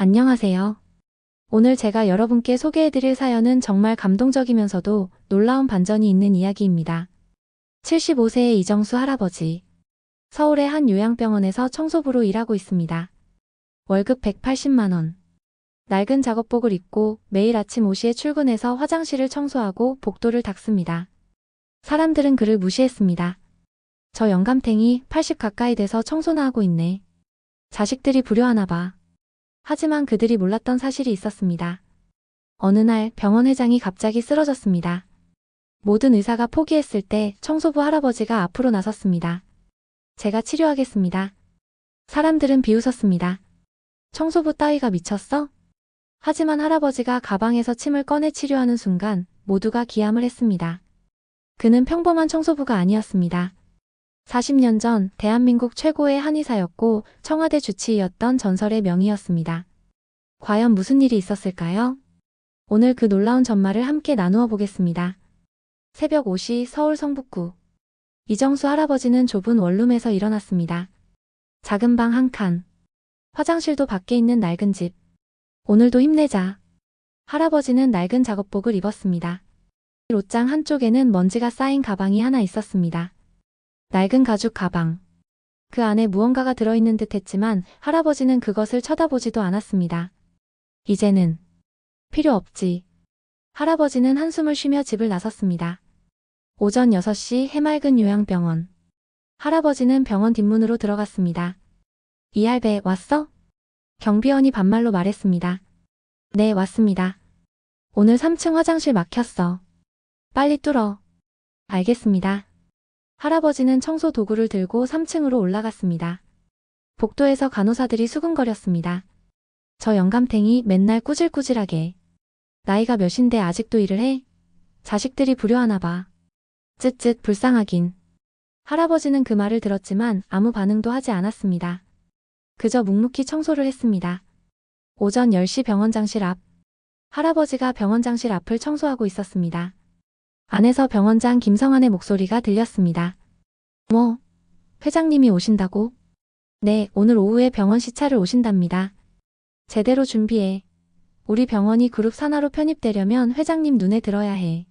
안녕하세요. 오늘 제가 여러분께 소개해드릴 사연은 정말 감동적이면서도 놀라운 반전이 있는 이야기입니다. 75세의 이정수 할아버지. 서울의 한 요양병원에서 청소부로 일하고 있습니다. 월급 180만 원. 낡은 작업복을 입고 매일 아침 5시에 출근해서 화장실을 청소하고 복도를 닦습니다. 사람들은 그를 무시했습니다. 저 영감탱이 80 가까이 돼서 청소나 하고 있네. 자식들이 불효하나 봐. 하지만 그들이 몰랐던 사실이 있었습니다. 어느 날 병원 회장이 갑자기 쓰러졌습니다. 모든 의사가 포기했을 때 청소부 할아버지가 앞으로 나섰습니다. 제가 치료하겠습니다. 사람들은 비웃었습니다. 청소부 따위가 미쳤어? 하지만 할아버지가 가방에서 침을 꺼내 치료하는 순간 모두가 기함을 했습니다. 그는 평범한 청소부가 아니었습니다. 40년 전 대한민국 최고의 한의사였고 청와대 주치의였던 전설의 명의였습니다. 과연 무슨 일이 있었을까요? 오늘 그 놀라운 전말을 함께 나누어 보겠습니다. 새벽 5시 서울 성북구. 이정수 할아버지는 좁은 원룸에서 일어났습니다. 작은 방 한 칸. 화장실도 밖에 있는 낡은 집. 오늘도 힘내자. 할아버지는 낡은 작업복을 입었습니다. 옷장 한쪽에는 먼지가 쌓인 가방이 하나 있었습니다. 낡은 가죽 가방. 그 안에 무언가가 들어있는 듯 했지만 할아버지는 그것을 쳐다보지도 않았습니다. 이제는 필요 없지. 할아버지는 한숨을 쉬며 집을 나섰습니다. 오전 6시 해맑은 요양병원. 할아버지는 병원 뒷문으로 들어갔습니다. 이할배 왔어? 경비원이 반말로 말했습니다. 네, 왔습니다. 오늘 3층 화장실 막혔어. 빨리 뚫어. 알겠습니다. 할아버지는 청소 도구를 들고 3층으로 올라갔습니다. 복도에서 간호사들이 수근거렸습니다. 저 영감탱이 맨날 꾸질꾸질하게. 나이가 몇인데 아직도 일을 해? 자식들이 불효하나 봐. 쯧쯧 불쌍하긴. 할아버지는 그 말을 들었지만 아무 반응도 하지 않았습니다. 그저 묵묵히 청소를 했습니다. 오전 10시 병원장실 앞. 할아버지가 병원장실 앞을 청소하고 있었습니다. 안에서 병원장 김성환의 목소리가 들렸습니다. 뭐? 회장님이 오신다고? 네, 오늘 오후에 병원 시찰을 오신답니다. 제대로 준비해. 우리 병원이 그룹 산하로 편입되려면 회장님 눈에 들어야 해.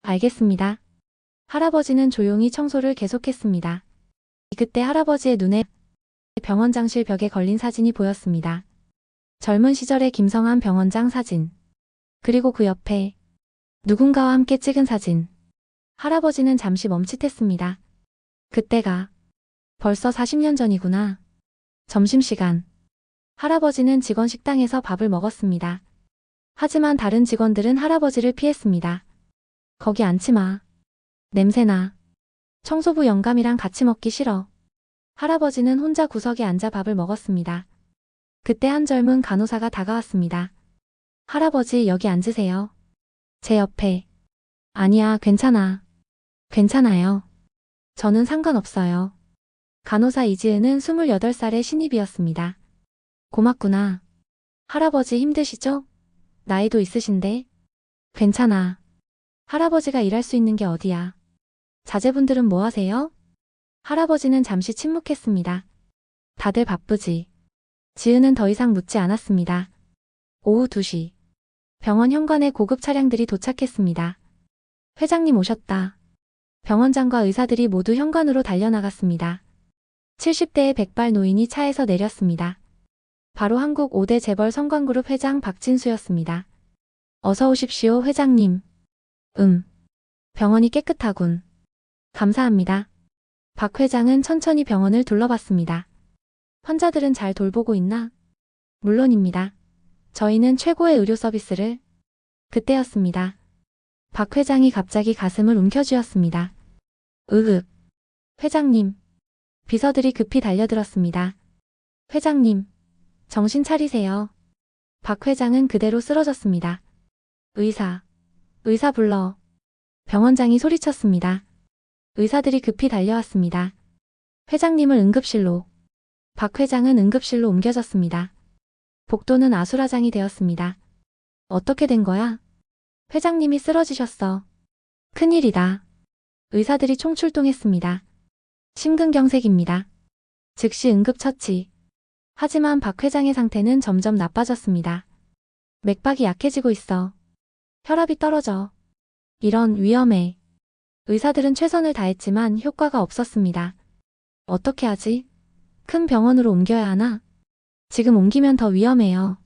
알겠습니다. 할아버지는 조용히 청소를 계속했습니다. 그때 할아버지의 눈에 병원장실 벽에 걸린 사진이 보였습니다. 젊은 시절의 김성환 병원장 사진. 그리고 그 옆에 누군가와 함께 찍은 사진. 할아버지는 잠시 멈칫했습니다. 그때가 벌써 40년 전이구나. 점심시간. 할아버지는 직원 식당에서 밥을 먹었습니다. 하지만 다른 직원들은 할아버지를 피했습니다. 거기 앉지 마. 냄새나. 청소부 영감이랑 같이 먹기 싫어. 할아버지는 혼자 구석에 앉아 밥을 먹었습니다. 그때 한 젊은 간호사가 다가왔습니다. 할아버지 여기 앉으세요. 제 옆에. 아니야, 괜찮아. 괜찮아요. 저는 상관없어요. 간호사 이지은은 28살의 신입이었습니다. 고맙구나. 할아버지 힘드시죠? 나이도 있으신데. 괜찮아. 할아버지가 일할 수 있는 게 어디야. 자제분들은 뭐 하세요? 할아버지는 잠시 침묵했습니다. 다들 바쁘지. 지은은 더 이상 묻지 않았습니다. 오후 2시. 병원 현관에 고급 차량들이 도착했습니다. 회장님 오셨다. 병원장과 의사들이 모두 현관으로 달려나갔습니다. 70대의 백발 노인이 차에서 내렸습니다. 바로 한국 5대 재벌 성광그룹 회장 박진수였습니다. 어서 오십시오, 회장님. 병원이 깨끗하군. 감사합니다. 박 회장은 천천히 병원을 둘러봤습니다. 환자들은 잘 돌보고 있나? 물론입니다. 저희는 최고의 의료 서비스를. 그때였습니다. 박 회장이 갑자기 가슴을 움켜쥐었습니다. 회장님. 비서들이 급히 달려들었습니다. 회장님. 정신 차리세요. 박 회장은 그대로 쓰러졌습니다. 의사 불러. 병원장이 소리쳤습니다. 의사들이 급히 달려왔습니다. 회장님을 응급실로. 박 회장은 응급실로 옮겨졌습니다. 복도는 아수라장이 되었습니다. 어떻게 된 거야? 회장님이 쓰러지셨어. 큰일이다. 의사들이 총출동했습니다. 심근경색입니다. 즉시 응급처치. 하지만 박 회장의 상태는 점점 나빠졌습니다. 맥박이 약해지고 있어. 혈압이 떨어져. 이런 위험해. 의사들은 최선을 다했지만 효과가 없었습니다. 어떻게 하지? 큰 병원으로 옮겨야 하나? 지금 옮기면 더 위험해요.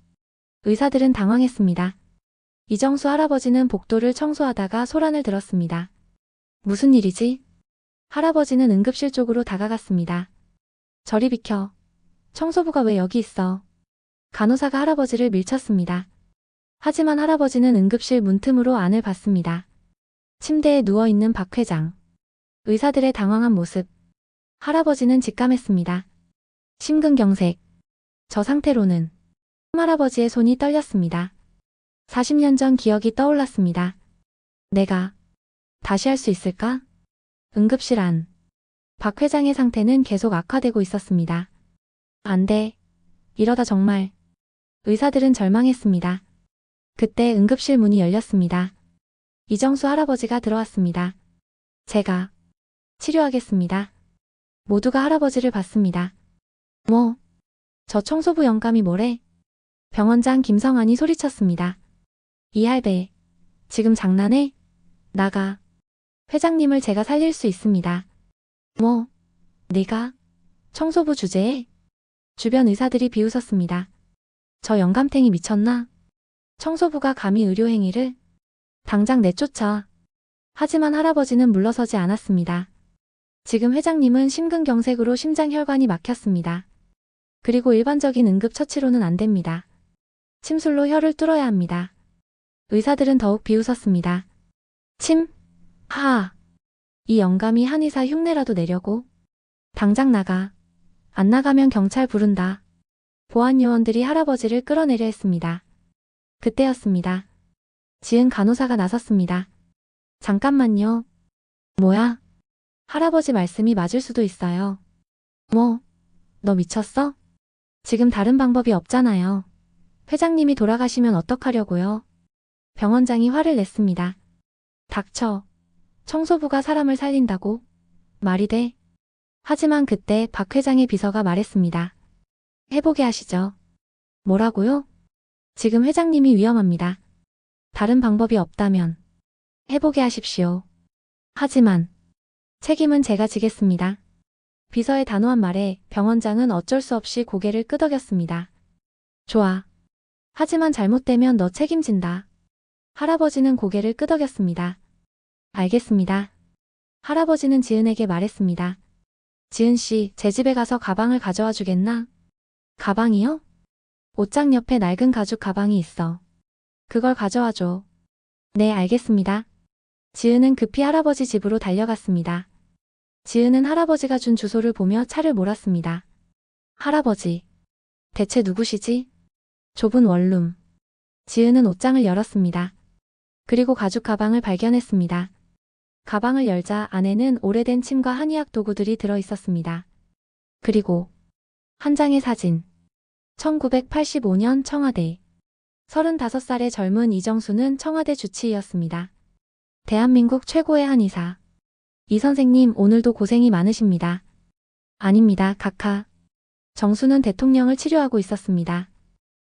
의사들은 당황했습니다. 이정수 할아버지는 복도를 청소하다가 소란을 들었습니다. 무슨 일이지? 할아버지는 응급실 쪽으로 다가갔습니다. 저리 비켜. 청소부가 왜 여기 있어? 간호사가 할아버지를 밀쳤습니다. 하지만 할아버지는 응급실 문틈으로 안을 봤습니다. 침대에 누워있는 박 회장. 의사들의 당황한 모습. 할아버지는 직감했습니다. 심근경색. 저 상태로는 할아버지의 손이 떨렸습니다. 40년 전 기억이 떠올랐습니다. 내가 다시 할 수 있을까? 응급실 안. 박 회장의 상태는 계속 악화되고 있었습니다. 안 돼. 이러다 정말. 의사들은 절망했습니다. 그때 응급실 문이 열렸습니다. 이정수 할아버지가 들어왔습니다. 제가 치료하겠습니다. 모두가 할아버지를 봤습니다. 뭐? 저 청소부 영감이 뭐래? 병원장 김성환이 소리쳤습니다. 이 할배, 지금 장난해? 나가. 회장님을 제가 살릴 수 있습니다. 뭐? 네가? 청소부 주제에? 주변 의사들이 비웃었습니다. 저 영감탱이 미쳤나? 청소부가 감히 의료행위를? 당장 내쫓아. 하지만 할아버지는 물러서지 않았습니다. 지금 회장님은 심근경색으로 심장혈관이 막혔습니다. 그리고 일반적인 응급처치로는 안 됩니다. 침술로 혀를 뚫어야 합니다. 의사들은 더욱 비웃었습니다. 침? 하. 이 영감이 한의사 흉내라도 내려고? 당장 나가. 안 나가면 경찰 부른다. 보안 요원들이 할아버지를 끌어내려 했습니다. 그때였습니다. 지은 간호사가 나섰습니다. 잠깐만요. 뭐야? 할아버지 말씀이 맞을 수도 있어요. 뭐? 너 미쳤어? 지금 다른 방법이 없잖아요. 회장님이 돌아가시면 어떡하려고요? 병원장이 화를 냈습니다. 닥쳐. 청소부가 사람을 살린다고? 말이 돼? 하지만 그때 박 회장의 비서가 말했습니다. 해보게 하시죠. 뭐라고요? 지금 회장님이 위험합니다. 다른 방법이 없다면 해보게 하십시오. 하지만 책임은 제가 지겠습니다. 비서의 단호한 말에 병원장은 어쩔 수 없이 고개를 끄덕였습니다. 좋아. 하지만 잘못되면 너 책임진다. 할아버지는 고개를 끄덕였습니다. 알겠습니다. 할아버지는 지은에게 말했습니다. 지은 씨, 제 집에 가서 가방을 가져와 주겠나? 가방이요? 옷장 옆에 낡은 가죽 가방이 있어. 그걸 가져와 줘. 네, 알겠습니다. 지은은 급히 할아버지 집으로 달려갔습니다. 지은은 할아버지가 준 주소를 보며 차를 몰았습니다. 할아버지. 대체 누구시지? 좁은 원룸. 지은은 옷장을 열었습니다. 그리고 가죽 가방을 발견했습니다. 가방을 열자 안에는 오래된 침과 한의학 도구들이 들어 있었습니다. 그리고 한 장의 사진. 1985년 청와대. 35살의 젊은 이정수는 청와대 주치의였습니다. 대한민국 최고의 한의사. 이 선생님 오늘도 고생이 많으십니다. 아닙니다, 카카. 정수는 대통령을 치료하고 있었습니다.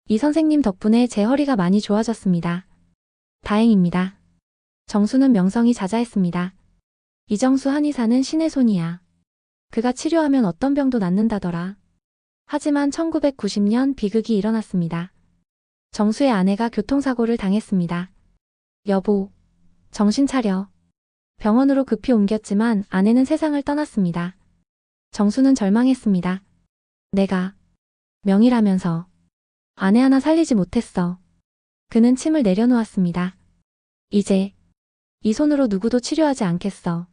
이 선생님 덕분에 제 허리가 많이 좋아졌습니다. 다행입니다. 정수는 명성이 자자했습니다. 이정수 한의사는 신의 손이야. 그가 치료하면 어떤 병도 낫는다더라. 하지만 1990년 비극이 일어났습니다. 정수의 아내가 교통사고를 당했습니다. 여보, 정신 차려. 병원으로 급히 옮겼지만 아내는 세상을 떠났습니다. 정수는 절망했습니다. 내가 명의라면서 아내 하나 살리지 못했어. 그는 침을 내려놓았습니다. 이제 이 손으로 누구도 치료하지 않겠어.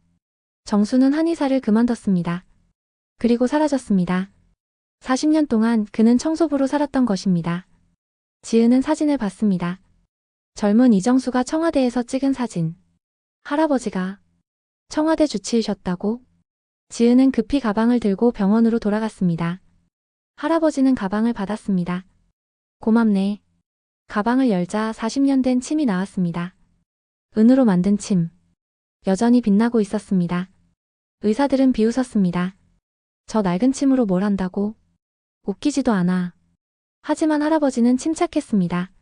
정수는 한의사를 그만뒀습니다. 그리고 사라졌습니다. 40년 동안 그는 청소부로 살았던 것입니다. 지은은 사진을 봤습니다. 젊은 이정수가 청와대에서 찍은 사진. 할아버지가 청와대 주치의셨다고? 지은은 급히 가방을 들고 병원으로 돌아갔습니다. 할아버지는 가방을 받았습니다. 고맙네. 가방을 열자 40년 된 침이 나왔습니다. 은으로 만든 침. 여전히 빛나고 있었습니다. 의사들은 비웃었습니다. 저 낡은 침으로 뭘 한다고? 웃기지도 않아. 하지만 할아버지는 침착했습니다.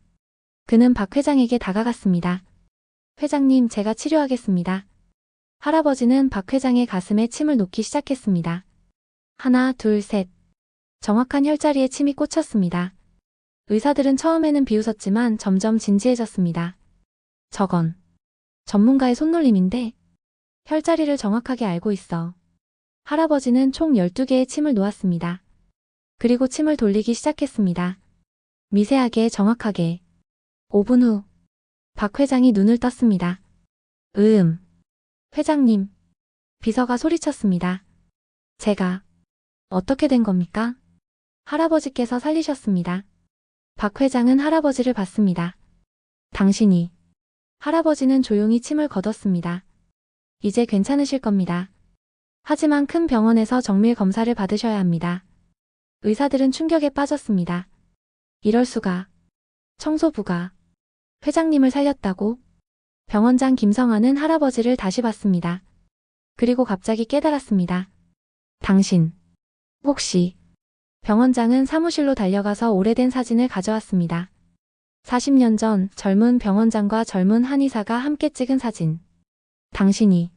그는 박 회장에게 다가갔습니다. 회장님, 제가 치료하겠습니다. 할아버지는 박 회장의 가슴에 침을 놓기 시작했습니다. 하나, 둘, 셋. 정확한 혈자리에 침이 꽂혔습니다. 의사들은 처음에는 비웃었지만 점점 진지해졌습니다. 저건 전문가의 손놀림인데 혈자리를 정확하게 알고 있어. 할아버지는 총 12개의 침을 놓았습니다. 그리고 침을 돌리기 시작했습니다. 미세하게 정확하게. 5분 후 박 회장이 눈을 떴습니다. 회장님. 비서가 소리쳤습니다. 제가 어떻게 된 겁니까? 할아버지께서 살리셨습니다. 박 회장은 할아버지를 봤습니다. 당신이. 할아버지는 조용히 침을 거뒀습니다. 이제 괜찮으실 겁니다. 하지만 큰 병원에서 정밀 검사를 받으셔야 합니다. 의사들은 충격에 빠졌습니다. 이럴 수가. 청소부가 회장님을 살렸다고? 병원장 김성환은 할아버지를 다시 봤습니다. 그리고 갑자기 깨달았습니다. 당신, 혹시. 병원장은 사무실로 달려가서 오래된 사진을 가져왔습니다. 40년 전 젊은 병원장과 젊은 한의사가 함께 찍은 사진. 당신이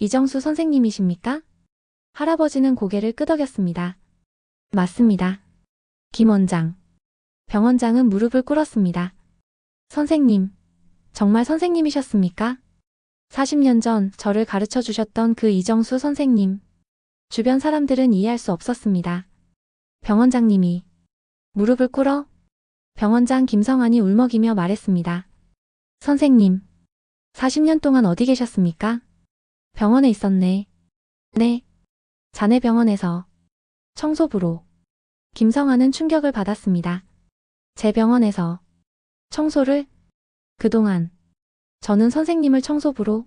이정수 선생님이십니까? 할아버지는 고개를 끄덕였습니다. 맞습니다. 김 원장. 병원장은 무릎을 꿇었습니다. 선생님, 정말 선생님이셨습니까? 40년 전 저를 가르쳐 주셨던 그 이정수 선생님. 주변 사람들은 이해할 수 없었습니다. 병원장님이 무릎을 꿇어? 병원장 김성환이 울먹이며 말했습니다. 선생님, 40년 동안 어디 계셨습니까? 병원에 있었네. 네. 자네 병원에서. 청소부로. 김성환은 충격을 받았습니다. 제 병원에서. 청소를? 그동안. 저는 선생님을 청소부로.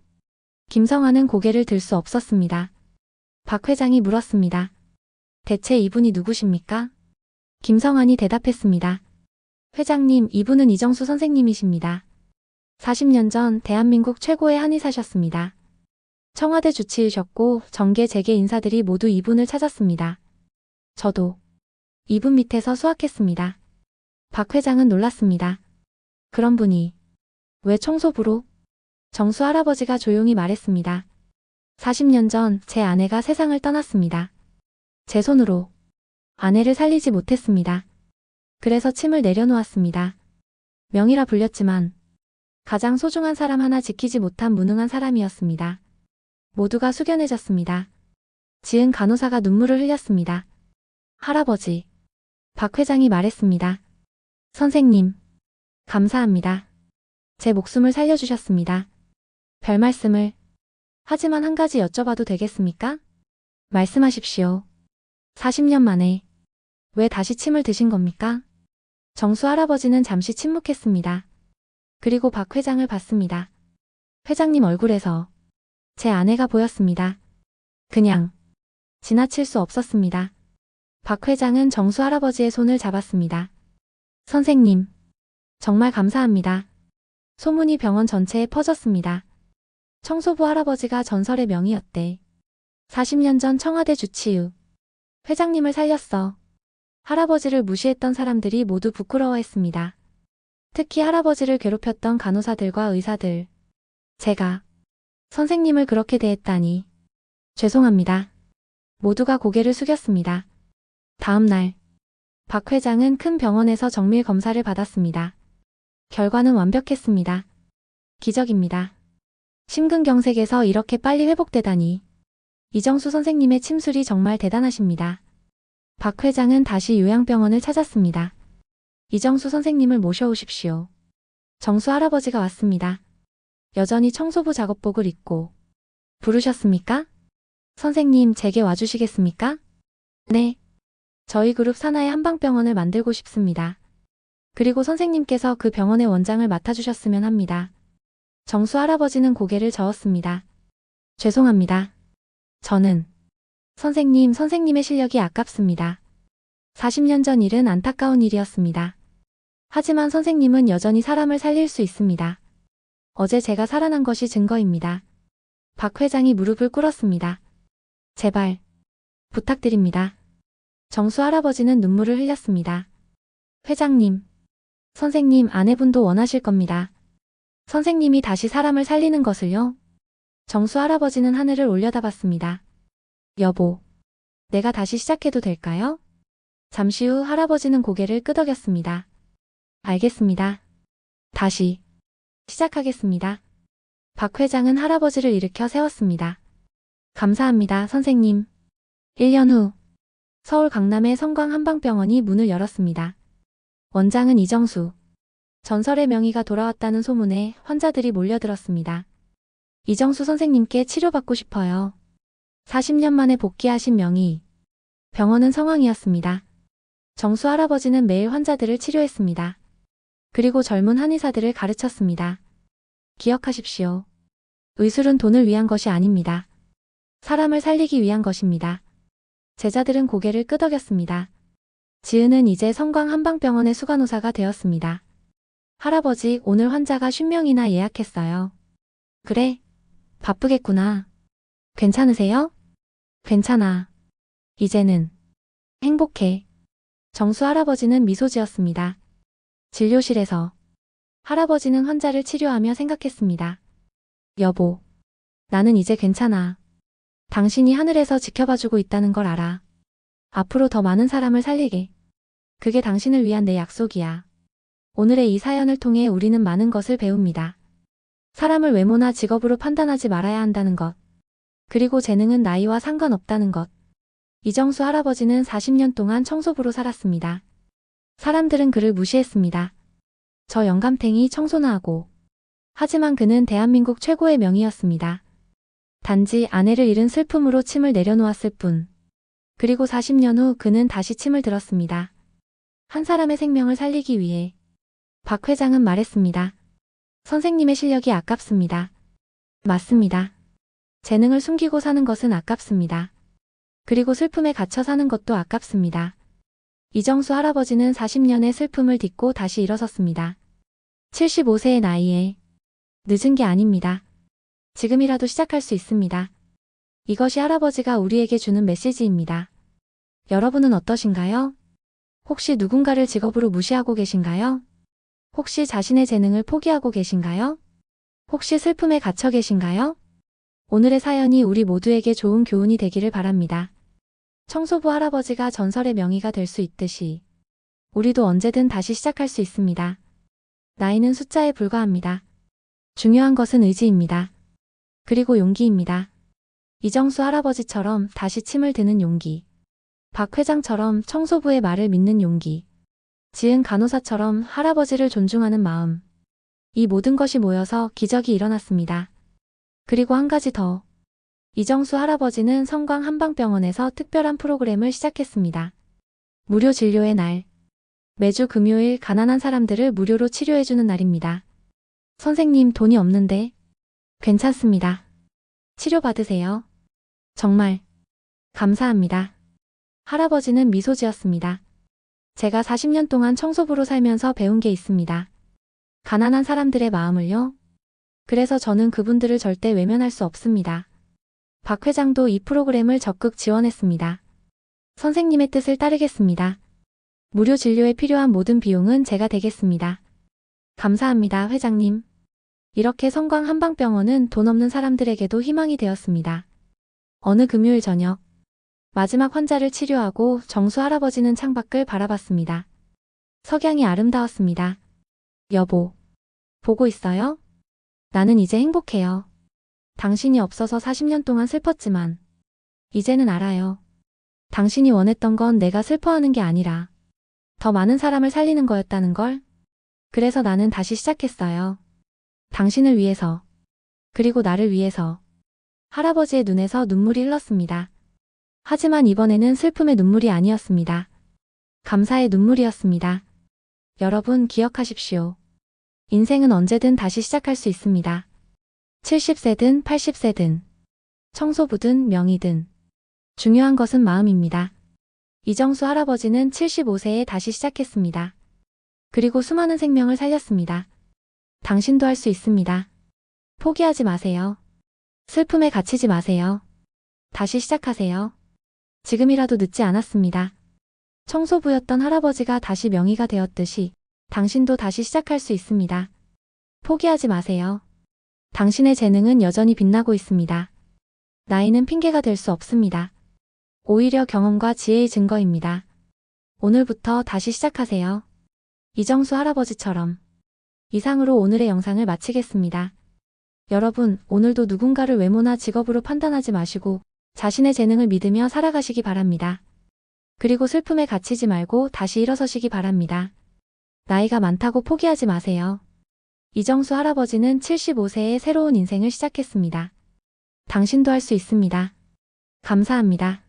김성환은 고개를 들 수 없었습니다. 박 회장이 물었습니다. 대체 이분이 누구십니까? 김성환이 대답했습니다. 회장님, 이분은 이정수 선생님이십니다. 40년 전 대한민국 최고의 한의사셨습니다. 청와대 주치의셨고 정계 재계 인사들이 모두 이분을 찾았습니다. 저도 이분 밑에서 수학했습니다. 박 회장은 놀랐습니다. 그런 분이 왜 청소부로? 정수 할아버지가 조용히 말했습니다. 40년 전 제 아내가 세상을 떠났습니다. 제 손으로 아내를 살리지 못했습니다. 그래서 침을 내려놓았습니다. 명의라 불렸지만 가장 소중한 사람 하나 지키지 못한 무능한 사람이었습니다. 모두가 숙연해졌습니다. 지은 간호사가 눈물을 흘렸습니다. 할아버지. 박 회장이 말했습니다. 선생님. 감사합니다. 제 목숨을 살려주셨습니다. 별 말씀을. 하지만 한 가지 여쭤봐도 되겠습니까? 말씀하십시오. 40년 만에 왜 다시 침을 드신 겁니까? 정수 할아버지는 잠시 침묵했습니다. 그리고 박 회장을 봤습니다. 회장님 얼굴에서 제 아내가 보였습니다. 그냥 지나칠 수 없었습니다. 박 회장은 정수 할아버지의 손을 잡았습니다. 선생님, 정말 감사합니다. 소문이 병원 전체에 퍼졌습니다. 청소부 할아버지가 전설의 명의였대. 40년 전 청와대 주치의. 회장님을 살렸어. 할아버지를 무시했던 사람들이 모두 부끄러워했습니다. 특히 할아버지를 괴롭혔던 간호사들과 의사들. 제가 선생님을 그렇게 대했다니. 죄송합니다. 모두가 고개를 숙였습니다. 다음 날, 박 회장은 큰 병원에서 정밀 검사를 받았습니다. 결과는 완벽했습니다. 기적입니다. 심근경색에서 이렇게 빨리 회복되다니. 이정수 선생님의 침술이 정말 대단하십니다. 박 회장은 다시 요양병원을 찾았습니다. 이정수 선생님을 모셔오십시오. 정수 할아버지가 왔습니다. 여전히 청소부 작업복을 입고. 부르셨습니까? 선생님, 제게 와주시겠습니까? 네. 저희 그룹 산하의 한방병원을 만들고 싶습니다. 그리고 선생님께서 그 병원의 원장을 맡아주셨으면 합니다. 정수 할아버지는 고개를 저었습니다. 죄송합니다. 저는 선생님의 실력이 아깝습니다. 40년 전 일은 안타까운 일이었습니다. 하지만 선생님은 여전히 사람을 살릴 수 있습니다. 어제 제가 살아난 것이 증거입니다. 박 회장이 무릎을 꿇었습니다. 제발 부탁드립니다. 정수 할아버지는 눈물을 흘렸습니다. 회장님, 선생님 아내분도 원하실 겁니다. 선생님이 다시 사람을 살리는 것을요? 정수 할아버지는 하늘을 올려다봤습니다. 여보, 내가 다시 시작해도 될까요? 잠시 후 할아버지는 고개를 끄덕였습니다. 알겠습니다. 다시 시작하겠습니다. 박 회장은 할아버지를 일으켜 세웠습니다. 감사합니다, 선생님. 1년 후, 서울 강남의 성광 한방병원이 문을 열었습니다. 원장은 이정수. 전설의 명의가 돌아왔다는 소문에 환자들이 몰려들었습니다. 이정수 선생님께 치료받고 싶어요. 40년 만에 복귀하신 명의. 병원은 성황이었습니다. 정수 할아버지는 매일 환자들을 치료했습니다. 그리고 젊은 한의사들을 가르쳤습니다. 기억하십시오. 의술은 돈을 위한 것이 아닙니다. 사람을 살리기 위한 것입니다. 제자들은 고개를 끄덕였습니다. 지은은 이제 성광 한방병원의 수간호사가 되었습니다. 할아버지, 오늘 환자가 50명이나 예약했어요. 그래? 바쁘겠구나. 괜찮으세요? 괜찮아. 이제는 행복해. 정수 할아버지는 미소 지었습니다. 진료실에서 할아버지는 환자를 치료하며 생각했습니다. 여보, 나는 이제 괜찮아. 당신이 하늘에서 지켜봐주고 있다는 걸 알아. 앞으로 더 많은 사람을 살리게. 그게 당신을 위한 내 약속이야. 오늘의 이 사연을 통해 우리는 많은 것을 배웁니다. 사람을 외모나 직업으로 판단하지 말아야 한다는 것. 그리고 재능은 나이와 상관없다는 것. 이정수 할아버지는 40년 동안 청소부로 살았습니다. 사람들은 그를 무시했습니다. 저 영감탱이 청소나 하고. 하지만 그는 대한민국 최고의 명의였습니다. 단지 아내를 잃은 슬픔으로 침을 내려놓았을 뿐. 그리고 40년 후 그는 다시 침을 들었습니다. 한 사람의 생명을 살리기 위해. 박 회장은 말했습니다. 선생님의 실력이 아깝습니다. 맞습니다. 재능을 숨기고 사는 것은 아깝습니다. 그리고 슬픔에 갇혀 사는 것도 아깝습니다. 이정수 할아버지는 40년의 슬픔을 딛고 다시 일어섰습니다. 75세의 나이에. 늦은 게 아닙니다. 지금이라도 시작할 수 있습니다. 이것이 할아버지가 우리에게 주는 메시지입니다. 여러분은 어떠신가요? 혹시 누군가를 직업으로 무시하고 계신가요? 혹시 자신의 재능을 포기하고 계신가요? 혹시 슬픔에 갇혀 계신가요? 오늘의 사연이 우리 모두에게 좋은 교훈이 되기를 바랍니다. 청소부 할아버지가 전설의 명의가 될 수 있듯이 우리도 언제든 다시 시작할 수 있습니다. 나이는 숫자에 불과합니다. 중요한 것은 의지입니다. 그리고 용기입니다. 이정수 할아버지처럼 다시 침을 드는 용기. 박 회장처럼 청소부의 말을 믿는 용기. 지은 간호사처럼 할아버지를 존중하는 마음. 이 모든 것이 모여서 기적이 일어났습니다. 그리고 한 가지 더. 이정수 할아버지는 성광 한방병원에서 특별한 프로그램을 시작했습니다. 무료 진료의 날. 매주 금요일 가난한 사람들을 무료로 치료해주는 날입니다. 선생님, 돈이 없는데. 괜찮습니다. 치료받으세요. 정말 감사합니다. 할아버지는 미소 지었습니다. 제가 40년 동안 청소부로 살면서 배운 게 있습니다. 가난한 사람들의 마음을요. 그래서 저는 그분들을 절대 외면할 수 없습니다. 박 회장도 이 프로그램을 적극 지원했습니다. 선생님의 뜻을 따르겠습니다. 무료 진료에 필요한 모든 비용은 제가 대겠습니다. 감사합니다, 회장님. 이렇게 성광 한방병원은 돈 없는 사람들에게도 희망이 되었습니다. 어느 금요일 저녁, 마지막 환자를 치료하고 정수 할아버지는 창밖을 바라봤습니다. 석양이 아름다웠습니다. 여보, 보고 있어요? 나는 이제 행복해요. 당신이 없어서 40년 동안 슬펐지만 이제는 알아요. 당신이 원했던 건 내가 슬퍼하는 게 아니라 더 많은 사람을 살리는 거였다는 걸. 그래서 나는 다시 시작했어요. 당신을 위해서. 그리고 나를 위해서. 할아버지의 눈에서 눈물이 흘렀습니다. 하지만 이번에는 슬픔의 눈물이 아니었습니다. 감사의 눈물이었습니다. 여러분 기억하십시오. 인생은 언제든 다시 시작할 수 있습니다. 70세든 80세든 청소부든 명의든 중요한 것은 마음입니다. 이정수 할아버지는 75세에 다시 시작했습니다. 그리고 수많은 생명을 살렸습니다. 당신도 할 수 있습니다. 포기하지 마세요. 슬픔에 갇히지 마세요. 다시 시작하세요. 지금이라도 늦지 않았습니다. 청소부였던 할아버지가 다시 명의가 되었듯이 당신도 다시 시작할 수 있습니다. 포기하지 마세요. 당신의 재능은 여전히 빛나고 있습니다. 나이는 핑계가 될 수 없습니다. 오히려 경험과 지혜의 증거입니다. 오늘부터 다시 시작하세요. 이정수 할아버지처럼. 이상으로 오늘의 영상을 마치겠습니다. 여러분, 오늘도 누군가를 외모나 직업으로 판단하지 마시고 자신의 재능을 믿으며 살아가시기 바랍니다. 그리고 슬픔에 갇히지 말고 다시 일어서시기 바랍니다. 나이가 많다고 포기하지 마세요. 이정수 할아버지는 75세에 새로운 인생을 시작했습니다. 당신도 할 수 있습니다. 감사합니다.